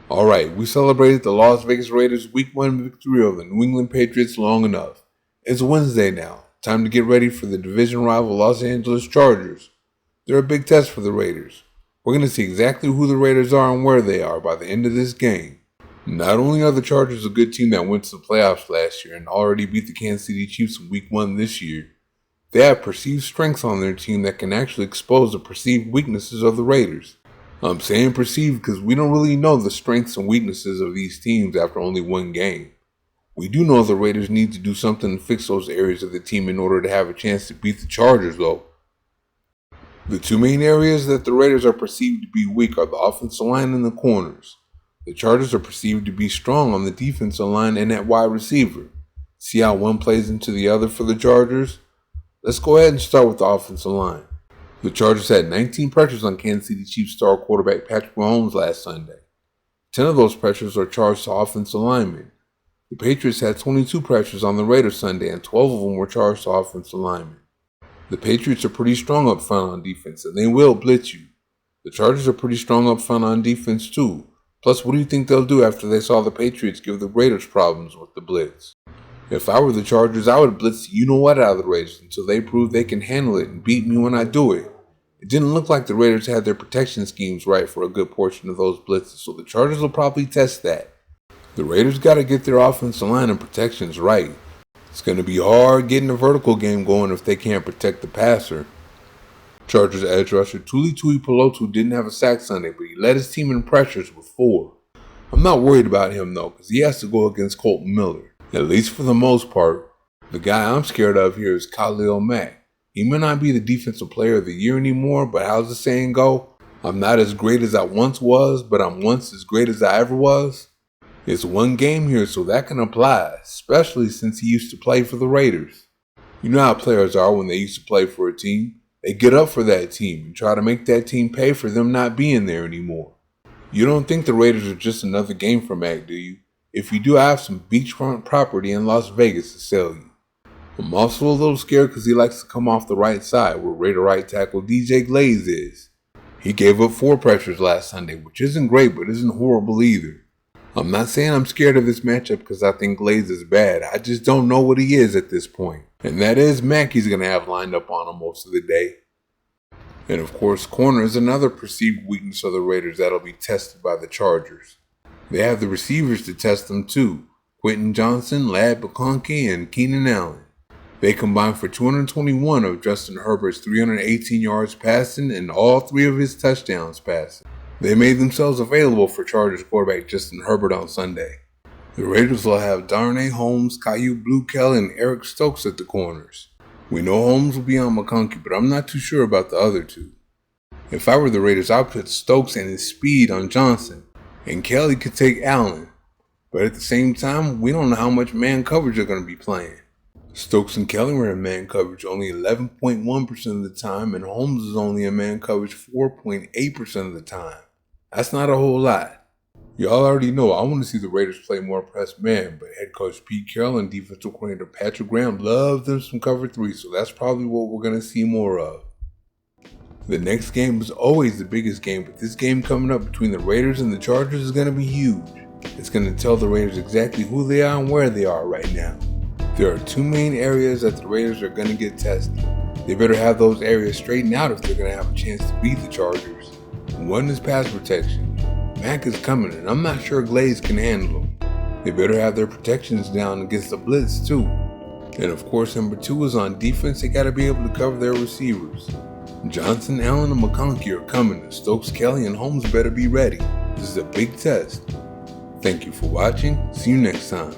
Alright, we celebrated the Las Vegas Raiders Week 1 victory over the New England Patriots long enough. It's Wednesday now. Time to get ready for the division rival Los Angeles Chargers. They're a big test for the Raiders. We're going to see exactly who the Raiders are and where they are by the end of this game. Not only are the Chargers a good team that went to the playoffs last year and already beat the Kansas City Chiefs in Week 1 this year, they have perceived strengths on their team that can actually expose the perceived weaknesses of the Raiders. I'm saying perceived because we don't really know the strengths and weaknesses of these teams after only one game. We do know the Raiders need to do something to fix those areas of the team in order to have a chance to beat the Chargers though. The two main areas that the Raiders are perceived to be weak are the offensive line and the corners. The Chargers are perceived to be strong on the defensive line and at wide receiver. See how one plays into the other for the Chargers? Let's go ahead and start with the offensive line. The Chargers had 19 pressures on Kansas City Chiefs star quarterback Patrick Mahomes last Sunday. 10 of those pressures are charged to offensive linemen. The Patriots had 22 pressures on the Raiders Sunday, and 12 of them were charged to offensive linemen. The Patriots are pretty strong up front on defense, and they will blitz you. The Chargers are pretty strong up front on defense too. Plus, what do you think they'll do after they saw the Patriots give the Raiders problems with the blitz? If I were the Chargers, I would blitz you-know-what out of the Raiders until they prove they can handle it and beat me when I do it. It didn't look like the Raiders had their protection schemes right for a good portion of those blitzes, so the Chargers will probably test that. The Raiders got to get their offensive line and protections right. It's going to be hard getting a vertical game going if they can't protect the passer. Chargers edge rusher Tuli Tuipulotu didn't have a sack Sunday, but he led his team in pressures with 4. I'm not worried about him though, because he has to go against Colton Miller. At least for the most part. The guy I'm scared of here is Khalil Mack. He may not be the defensive player of the year anymore, but how's the saying go? I'm not as great as I once was, but I'm once as great as I ever was. It's one game here, so that can apply, especially since he used to play for the Raiders. You know how players are when they used to play for a team. They get up for that team and try to make that team pay for them not being there anymore. You don't think the Raiders are just another game for Mack, do you? If you do, I have some beachfront property in Las Vegas to sell you. I'm also a little scared because he likes to come off the right side where Raider right tackle DJ Glaze is. He gave up 4 pressures last Sunday, which isn't great but isn't horrible either. I'm not saying I'm scared of this matchup because I think Glaze is bad. I just don't know what he is at this point. And that is Mack he's going to have lined up on him most of the day. And of course, corner is another perceived weakness of the Raiders that'll be tested by the Chargers. They have the receivers to test them too, Quentin Johnson, Ladd McConkey, and Keenan Allen. They combined for 221 of Justin Herbert's 318 yards passing and all 3 of his touchdowns passing. They made themselves available for Chargers quarterback Justin Herbert on Sunday. The Raiders will have Darnay Holmes, Kyu Blu Kell, and Eric Stokes at the corners. We know Holmes will be on McConkey, but I'm not too sure about the other 2. If I were the Raiders, I'd put Stokes and his speed on Johnson. And Kelly could take Allen. But at the same time, we don't know how much man coverage they're going to be playing. Stokes and Kelly were in man coverage only 11.1% of the time, and Holmes is only in man coverage 4.8% of the time. That's not a whole lot. Y'all already know I want to see the Raiders play more press man, but head coach Pete Carroll and defensive coordinator Patrick Graham love them some cover 3, so that's probably what we're going to see more of. The next game is always the biggest game, but this game coming up between the Raiders and the Chargers is going to be huge. It's going to tell the Raiders exactly who they are and where they are right now. There are 2 main areas that the Raiders are going to get tested. They better have those areas straightened out if they're going to have a chance to beat the Chargers. One is pass protection. Mack is coming, and I'm not sure Glaze can handle him. They better have their protections down against the blitz too. And of course, number 2 is on defense. They got to be able to cover their receivers. Johnson, Allen, and McConkey are coming, and Stokes, Kelly, and Holmes better be ready. This is a big test. Thank you for watching. See you next time.